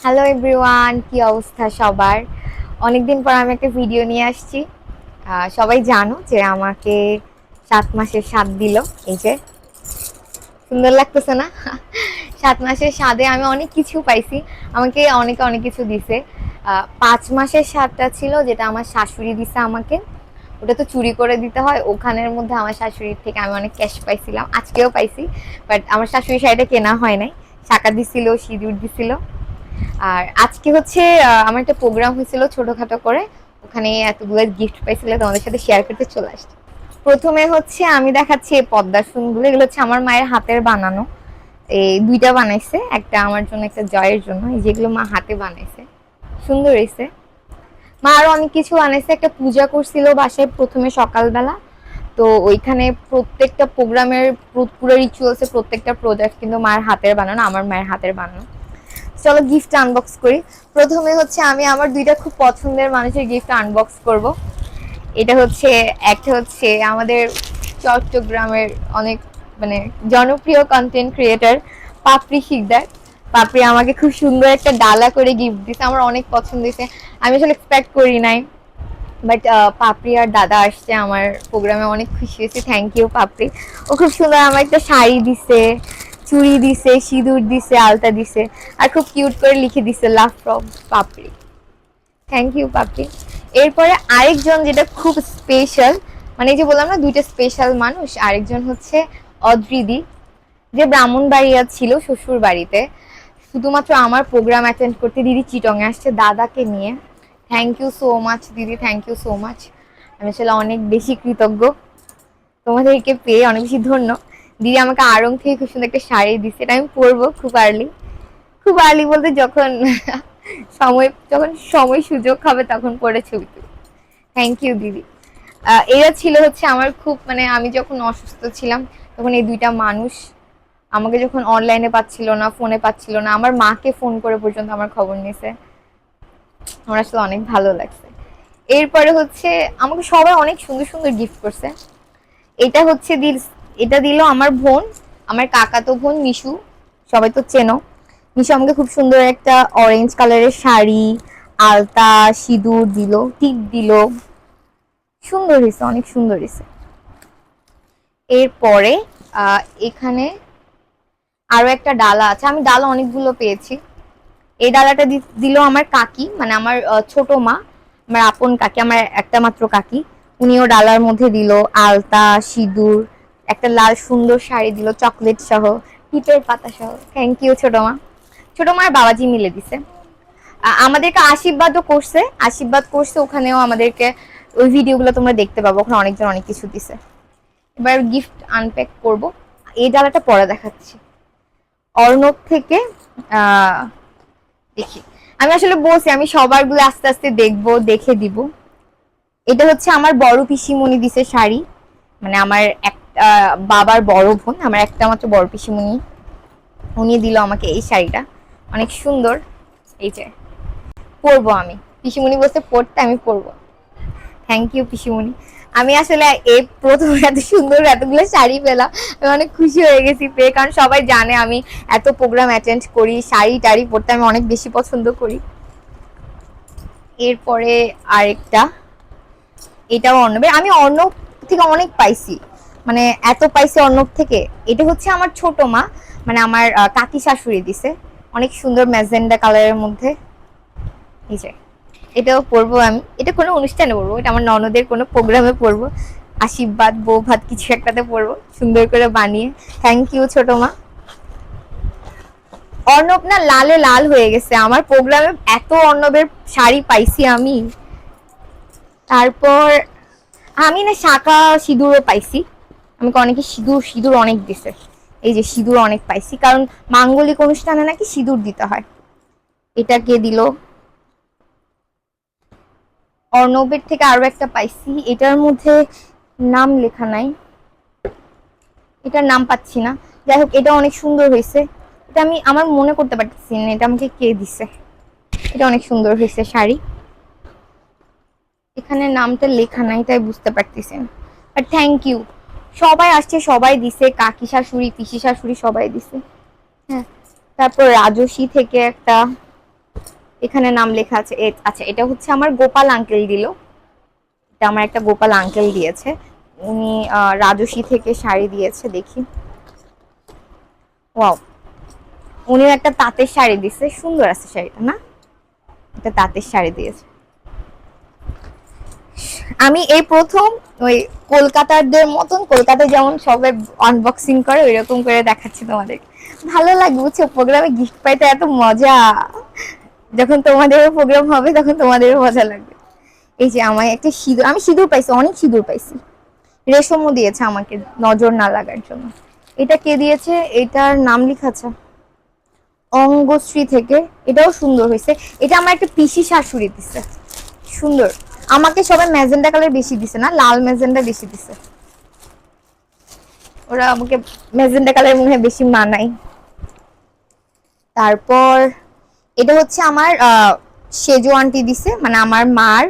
Hello everyone, কি অবস্থা সবার? অনেকদিন পর আমি একটা ভিডিও নিয়ে আসছি। সবাই জানো যে আমাকে 7 মাসের স্বাদ দিল। এই যে সুন্দর লাগতেছে না? 7 মাসের স্বাদে আমি অনেক কিছু পাইছি। আমাকে অনেকে অনেক কিছু দিছে। 5 মাসের স্বাদটা ছিল যেটা আমার শাশুড়ি দিছে আমাকে। ওটা তো চুরি করে দিতে হয়। ওখানের মধ্যে আমার শাশুড়ির থেকে আমি অনেক ক্যাশ পাইছিলাম, আজকেও পাইছি। বাট আমার শাশুড়ির শাড়িটা কেনা হয় নাই। টাকা দিছিল, সিঁদুর দিছিল। আর আজকে হচ্ছে আমার একটা প্রোগ্রাম হয়েছিল ছোটখাটো করে। ওখানে এতগুলো গিফট পাইছিল, তোমাদের সাথে শেয়ার করতে চলে আসছি। প্রথমে হচ্ছে আমি দেখাচ্ছি এই পদ্মার ফুলগুলো। এগুলো হচ্ছে আমার মায়ের হাতের বানানো। এই দুইটা বানাইছে, একটা আমার জন্য একটা জয়ের জন্য। এই যেগুলো মা হাতে বানাইছে, সুন্দর হয়েছে। মা আরো অনেক কিছু বানাইছে। একটা পূজা করছিল বাসায় প্রথমে সকালবেলা। তো ওইখানে প্রত্যেকটা প্রোগ্রামের পুরো রিচুয়ালসে প্রত্যেকটা প্রোডাক্ট কিন্তু মায়ের হাতের বানানো, আমার মায়ের হাতের বানানো। চলো গিফট আনবক্স করি। প্রথমে হচ্ছে আমি আমার দুইটা খুব পছন্দের মানুষের গিফট আনবক্স করব। এটা হচ্ছে, একটা হচ্ছে আমাদের চট্টগ্রামের অনেক মানে জনপ্রিয় কন্টেন্ট ক্রিয়েটর পাপড়ি শিকদার। পাপড়ি আমাকে খুব সুন্দর একটা ডালা করে গিফট দিছে, আমার অনেক পছন্দ হয়েছে। আমি আসলে এক্সপেক্ট করি নাই। বাট পাপড়ি আর দাদা আসছে আমার প্রোগ্রামে, অনেক খুশি হয়েছি। থ্যাংক ইউ পাপড়ি। ও খুব সুন্দর আমার একটা শাড়ি দিছে, চুড়ি দিছে, সিঁদুর দিছে, আলতা দিছে, আর খুব কিউট করে লিখে দিছে love from Papri. Thank you Papri. এরপরে আরেকজন যেটা খুব স্পেশাল, মানে এই যে বললাম না দুইটা স্পেশাল মানুষ, আরেকজন হচ্ছে অদ্রিদি, যে ব্রাহ্মণবাড়িয়া ছিল শ্বশুর বাড়িতে, শুধুমাত্র আমার প্রোগ্রাম অ্যাটেন্ড করতে দিদি চিটংয়ে আসছে দাদাকে নিয়ে। থ্যাংক ইউ সো মাচ দিদি, থ্যাংক ইউ সো মাচ। আমি আসলে অনেক বেশি কৃতজ্ঞ, তোমাদেরকে পেয়ে অনেক বেশি ধন্য। দিদি আমাকে আড়ং থেকে খুব সুন্দর একটা শাড়ি দিচ্ছে, এটা আমি পরবো খুব আর্লি। খুব আর্লি বলতে যখন সময় সুযোগ হবে তখন পরে ছবি তুলি। থ্যাংক ইউ দিদি। এরা ছিল হচ্ছে আমার খুব, মানে আমি যখন অসুস্থ ছিলাম তখন এই দুইটা মানুষ আমাকে যখন অনলাইনে পাচ্ছিল না, ফোনে পাচ্ছিল না, আমার মাকে ফোন করে পর্যন্ত আমার খবর নিয়েছে। আমার আসলে অনেক ভালো লাগছে। এরপরে হচ্ছে আমাকে সবাই অনেক সুন্দর সুন্দর গিফট করছে। এটা হচ্ছে এটা দিল আমার বোন, আমার কাকাতো বোন মিশু, সবাই তো চেনো। মিশু আমাকে খুব সুন্দর একটা অরেঞ্জ কালারের শাড়ি, আলতা, সিঁদুর দিল, টিপ দিল। সুন্দর হয়েছে, অনেক সুন্দর হয়েছে। এরপরে এখানে আরো একটা ডালা আছে, আমি ডালা অনেকগুলো পেয়েছি। এই ডালাটা দিল আমার কাকি, মানে আমার ছোট মা, আমার আপন কাকি, আমার একটা মাত্র কাকি। উনিও ডালার মধ্যে দিল আলতা, সিঁদুর, একটা লাল সুন্দর শাড়ি দিল চকলেট সহ, টিপের পাতা সহ। থ্যাংক ইউ ছোট মা। ছোট মার বাবাজি মিলে দিছে। আমাদেরকে আশীর্বাদও করছে, আশীর্বাদ করছে ওখানেও আমাদেরকে। ওই ভিডিওগুলো তোমরা দেখতে পাবো, ওখানে অনেকজন অনেক কিছু দিছে। এবার গিফট আনপ্যাক করব। এই ডালাটা পরে দেখাচ্ছি। অর্ণব থেকে আহ দেখি, আমি আসলে বলছি আমি সবার গুলো আস্তে আস্তে দেখবো, দেখে দিব। এটা হচ্ছে আমার বড় পিসিমণি দিছে শাড়ি, মানে আমার একটা বাবার বড় বোন, আমার একটা মাত্র বড় পিসিমণি, উনি দিল আমাকে এই শাড়িটা। অনেক সুন্দর। এই যে পরবো আমি, পিসিমণি বলছে পরতে, আমি পরবো। থ্যাংক ইউ পিসিমণি। আমি আসলে এই প্রথম এত সুন্দর এতগুলো শাড়ি পেলাম, আমি অনেক খুশি হয়ে গেছি পেয়ে, কারণ সবাই জানে আমি এত প্রোগ্রাম অ্যাটেন্ড করি, শাড়ি টাড়ি পরতে আমি অনেক বেশি পছন্দ করি। এরপরে আরেকটা, এটাও অর্ণবের। আমি অর্ণব থেকে অনেক পাইছি, মানে এত পাইছি অর্ণব থেকে। এটা হচ্ছে আমার ছোট মা, মানে আমার কাকি শাশুড়ি দিছে, অনেক সুন্দর ম্যাজেন্ডা কালারের মধ্যে। এই যে এটাও পরবো আমি, এটা কোনো অনুষ্ঠানে পরবো, এটা আমার ননদের কোনো প্রোগ্রামে পরবো, আশীর্বাদ বউ ভাত কিছু একটাতে পরবো সুন্দর করে বানিয়ে। থ্যাংক ইউ ছোট মা। অর্ণব না লালে লাল হয়ে গেছে, আমার প্রোগ্রামে এত অর্ণবের শাড়ি পাইছি আমি। তারপর আমি না শাঁখা সিঁদুরও পাইছি, আমাকে অনেকে সিঁদুর সিঁদুর অনেক দিছে। এই যে সিঁদুর অনেক পাইছি, কারণ মাঙ্গলিক অনুষ্ঠানে নাকি সিঁদুর দিতে হয়। এটা কে দিল? অর্ণবের থেকে আরো একটা পাইছি, এটার মধ্যে নাম লেখা নাই, এটার নাম পাচ্ছি না। যাই হোক এটা অনেক সুন্দর হয়েছে। এটা আমি আমার মনে করতে পারতেছি না এটা আমাকে কে দিছে। এটা অনেক সুন্দর হয়েছে শাড়ি, এখানে নামটা লেখা নাই তাই বুঝতে পারতেছি না। বাট থ্যাংক ইউ, সবাই আসছে, সবাই দিছে, কাকি শাশুড়ি, পিসি শাশুড়ি সবাই দিছে। হ্যাঁ। তারপর রাজস্বী থেকে একটা, এখানে নাম লেখা আছে। আচ্ছা, এটা হচ্ছে আমার গোপাল আঙ্কেল দিল। এটা আমার একটা গোপাল আঙ্কেল দিয়েছে। উনি রাজশী থেকে শাড়ি দিয়েছে, দেখি। ওয়াও, উনিও একটা তাঁতের শাড়ি দিছে, সুন্দর আছে শাড়িটা না? এটা তাঁতের শাড়ি দিয়েছে। আমি এই প্রথম ওই কলকাতারদের মতন, কলকাতায় যেমন সবাই আনবক্সিং করে ওই রকম করে দেখাচ্ছি তোমাদের। ভালো লাগবে বুঝছো, প্রোগ্রামে গিফট পাইতে এত মজা। যখন তোমাদের প্রোগ্রাম হবে তখন তোমাদের মজা লাগবে। এই যে আমার একটা সিঁদুর, আমি সিঁদুর পাইছি, অনেক সিঁদুর পাইছি। রেশমও দিয়েছে আমাকে নজর না লাগার জন্য। এটা কে দিয়েছে? এটার নাম লেখা আছে অঙ্গশ্রী থেকে। এটাও সুন্দর হয়েছে। এটা আমার একটা পিসি শাশুড়ি দিছে, সুন্দর। আমাকে সবাই ম্যাজেন্ডা কালার বেশি দিছে না, লাল ম্যাজেন্ডা বেশি দিছে। ওরা আমাকে ম্যাজেন্ডা কালার মনে হয় বেশি মানায়। তারপর এটা হচ্ছে আমার সেজো আন্টি দিছে, মানে আমার মার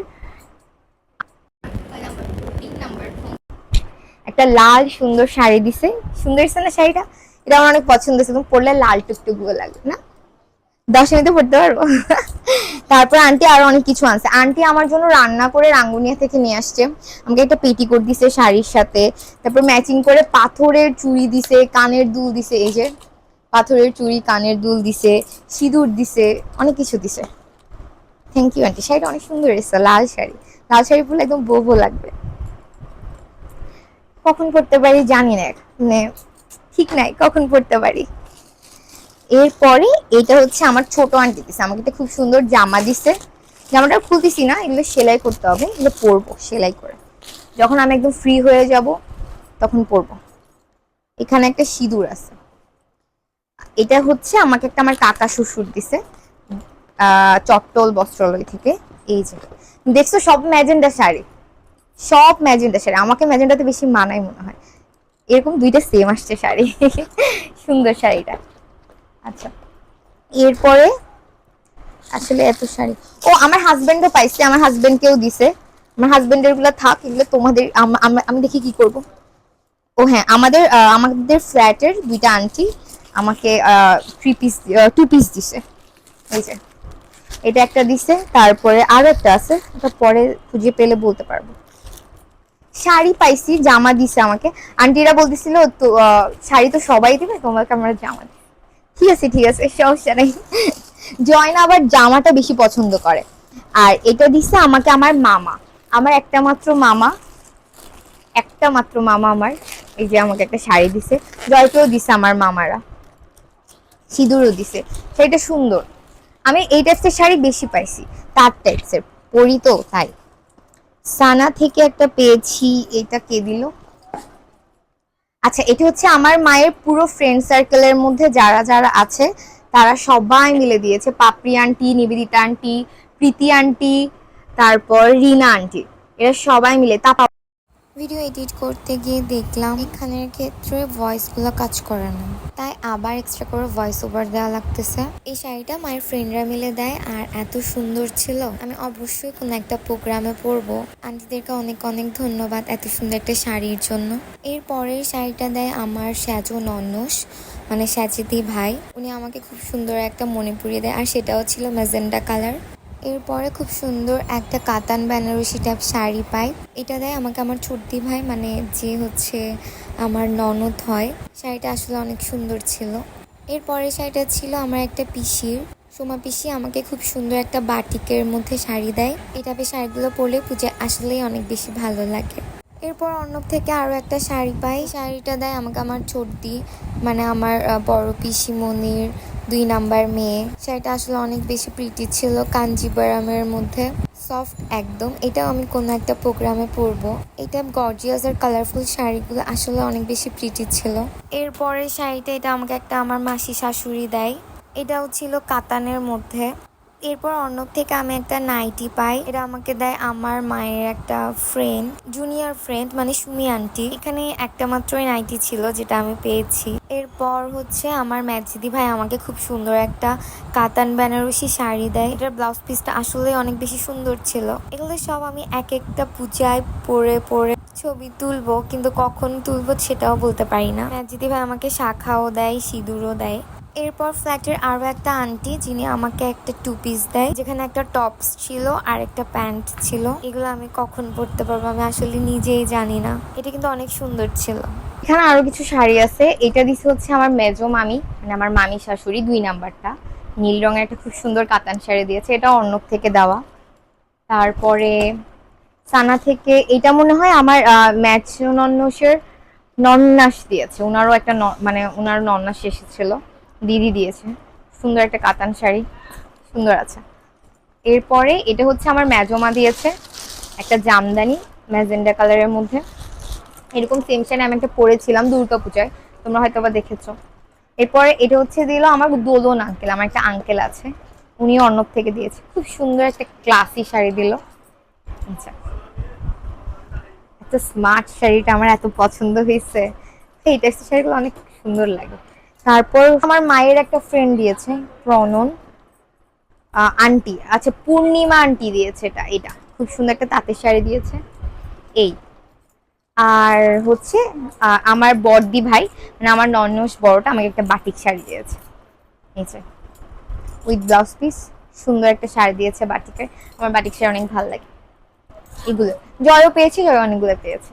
একটা লাল সুন্দর শাড়ি দিছে। সুন্দর হয়েছে না শাড়িটা? এটা আমার অনেক পছন্দ হয়েছে। তুমি পরলে লাল টুকটুক লাগবে না? দশমীতে পড়তে পারবো। তারপর আন্টি আরো অনেক কিছু আনছে। আন্টি আমার জন্য রান্না করে রাঙ্গুনিয়া থেকে নিয়ে আসছে। আমাকে একটা পেটিকোট দিছে শাড়ির সাথে। তারপর ম্যাচিং করে পাথরের চুড়ি দিছে, কানের দুল দিছে। এই যে পাথরের চুড়ি, কানের দুল দিছে, সিঁদুর দিছে, অনেক কিছু দিছে। থ্যাংক ইউ আন্টি। শাড়িটা অনেক সুন্দর এসেছে, লাল শাড়ি। লাল শাড়ি পরলে একদম বউ লাগবে। কখন পড়তে পারি জানি না, মানে ঠিক নাই কখন পড়তে পারি। এরপরে এটা হচ্ছে আমার ছোট আন্টি দিছে আমাকে একটা খুব সুন্দর জামা দিছে। জামাটা খুলতেছি না, এগুলো সেলাই করতে হবে, এগুলো পরবো সেলাই করে যখন আমি একদম ফ্রি হয়ে যাব তখন পরবো। এখানে একটা সিঁদুর আছে। এটা হচ্ছে আমাকে একটা আমার কাকা শ্বশুর দিছে, চট্টল বস্ত্রালয় থেকে। এই যে দেখছো, সব ম্যাজেন্ডা শাড়ি, সব ম্যাজেন্ডা শাড়ি। আমাকে ম্যাজেন্ডাতে বেশি মানায় মনে হয়। এরকম দুইটা সেম আসছে শাড়ি। সুন্দর শাড়িটা। আচ্ছা, এরপরে আসলে এত শাড়ি, ও আমার হাজবেন্ডও পাইছে, আমার হাজবেন্ডকেও দিছে। আমার হাজবেন্ডের গুলা থাক, এগুলো তোমাদের আমি দেখি কি করব। ও হ্যাঁ, আমাদের ফ্ল্যাটের দুইটা আন্টি আমাকে থ্রি পিস, টু পিস দিছে। এই যে এটা একটা দিছে, তারপরে আরো একটা আছে, এটা পরে খুঁজে পেলে বলতে পারবো। শাড়ি পাইছি, জামা দিছে আমাকে। আন্টিরা বলতেছিল তো শাড়ি তো সবাই দিবে, তোমাকে আমরা জামা দিই। ঠিক আছে ঠিক আছে, সমস্যা নেই। জয়না আবার জামাটা বেশি পছন্দ করে। আর এটা দিছে আমাকে আমার মামা, আমার একটা মাত্র মামা আমার। এই যে আমাকে একটা শাড়ি দিছে। জয়কেও দিছে আমার মামারা, সিঁদুরও দিছে। শাড়িটা সুন্দর। আমি এই টাইপসের শাড়ি বেশি পাইছি, তার টাইপসের পরি তো তাই। সানা থেকে একটা পেয়েছি। এটা কে দিল? আচ্ছা, এটা হচ্ছে আমার মায়ের পুরো ফ্রেন্ড সার্কেলের মধ্যে যারা যারা আছে তারা সবাই মিলে দিয়েছে। পাপড়ি আন্টি, নিবেদিতা আন্টি, প্রীতি আন্টি, তারপর রিনা আন্টি, এরা সবাই মিলে। ভিডিও এডিট করতে গিয়ে দেখলাম এখানের ক্ষেত্রে ভয়েসগুলো কাজ করে না, তাই আবার এক্সট্রা করে ভয়েস ওভার দেওয়া লাগতেছে। এই শাড়িটা মায়ের ফ্রেন্ডরা মিলে দেয় আর এত সুন্দর ছিল, আমি অবশ্যই কোনো একটা প্রোগ্রামে পরবো। আন্টিদেরকে অনেক অনেক ধন্যবাদ এত সুন্দর একটা শাড়ির জন্য। এরপরের শাড়িটা দেয় আমার সাজু ননস, মানে সাজিদি ভাই। উনি আমাকে খুব সুন্দর একটা মনে পুড়িয়ে দেয়, আর সেটাও ছিল ম্যাজেন্ডা কালার। এরপরে খুব সুন্দর একটা কাতান বেনারসি টাইপ শাড়ি পাই। এটা দেয় আমাকে আমার ছোটদি ভাই, মানে যে হচ্ছে আমার ননদ হয়। শাড়িটা আসলে অনেক সুন্দর ছিল। এরপরে শাড়িটা ছিল আমার একটা পিসির, সোমা পিসি আমাকে খুব সুন্দর একটা বাটিকের মধ্যে শাড়ি দেয়। এই টাইপের শাড়িগুলো পরলে পূজা আসলেই অনেক বেশি ভালো লাগে। এরপর অর্ণব থেকে আরও একটা শাড়ি পাই। শাড়িটা দেয় আমাকে আমার ছোটদি, মানে আমার বড় পিসিমণির 2 নাম্বার মেয়ে। শাড়িটা আসলে অনেক বেশি প্রিটি ছিল, কাঞ্জিবারামের মধ্যে, সফট একদম। এটাও আমি কোনো একটা প্রোগ্রামে পরবো। এটা গর্জিয়াস আর কালারফুল শাড়িগুলো আসলে অনেক বেশি প্রিটি ছিল। এরপরে শাড়িটা এটা আমাকে একটা আমার মাসি শাশুড়ি দেয়। এটাও ছিল কাতানের মধ্যে। এরপর অর্ণব থেকে আমি একটা নাইটি পাই। এটা আমাকে দেয় আমার মায়ের একটা ফ্রেন্ড, জুনিয়র ফ্রেন্ড, মানে সুমি আন্টি। এখানে একটা মাত্রই নাইটি ছিল যেটা আমি পেয়েছি। এরপর হচ্ছে আমার ম্যাজিদি ভাই আমাকে খুব সুন্দর একটা কাতান বেনারসি শাড়ি দেয়। এটার ব্লাউজ পিসটা আসলে অনেক বেশি সুন্দর ছিল। এগুলো সব আমি এক একটা পূজায় পরে পরে ছবি তুলবো, কিন্তু কখন তুলবো সেটাও বলতে পারি না। ম্যাজিদি ভাই আমাকে শাখাও দেয়, সিঁদুরও দেয়। এরপর ফ্ল্যাটের আরও একটা আন্টি, যিনি আমাকে একটা 2 পিস দেয়, যেখানে একটা টপস ছিল আর একটা প্যান্ট ছিল। এগুলো আমি কখন পরতে পারবো আমি আসলে নিজেই জানি না। এটা কিন্তু অনেক সুন্দর ছিল। এখানে আরো কিছু শাড়ি আছে। এটা দিছে হচ্ছে আমার মেজো মামি, মানে আমার মামি শাশুড়ি, 2 নাম্বারটা। নীল রঙের একটা খুব সুন্দর কাতান শাড়ি দিয়েছে, এটা অর্ণব থেকে দেওয়া। তারপরে সানা থেকে এটা মনে হয় আমার ম্যাচ নন্নসের নন্নাস দিয়েছে। ওনারও একটা মানে ওনার নন্নাস এসেছিল, দিদি দিয়েছে। সুন্দর একটা কাতান শাড়ি, সুন্দর আছে। এরপরে এটা হচ্ছে আমার মেজমা দিয়েছে, একটা জামদানি ম্যাজেন্ডা কালারের মধ্যে। এরকম সেম শাড়ি আমি একটা পরেছিলাম দুর্গাপূজায়, তোমরা হয়তো বা দেখেছো। এরপরে এটা হচ্ছে দিল আমার দোলন আঙ্কেল, আমার একটা আঙ্কেল আছে, উনি অর্ণব থেকে দিয়েছে। খুব সুন্দর একটা ক্লাসি শাড়ি দিল। আচ্ছা, এত স্মার্ট শাড়িটা আমার এত পছন্দ হয়েছে। এই টাইপের শাড়িগুলো অনেক সুন্দর লাগে। তারপর আমার মায়ের একটা ফ্রেন্ড দিয়েছে, প্রণন আন্টি, আচ্ছা পূর্ণিমা আন্টি দিয়েছে। এটা খুব সুন্দর একটা তাঁতের শাড়ি দিয়েছে। এই আর হচ্ছে আমার বড়দি ভাই, মানে আমার ননস বড়টা, আমাকে একটা বাটিক শাড়ি দিয়েছে, এই যে উইথ ব্লাউজ পিস। সুন্দর একটা শাড়ি দিয়েছে বাটিকের। আমার বাটিক শাড়ি অনেক ভালো লাগে। এগুলো জয়ও পেয়েছি, জয় অনেকগুলো পেয়েছে।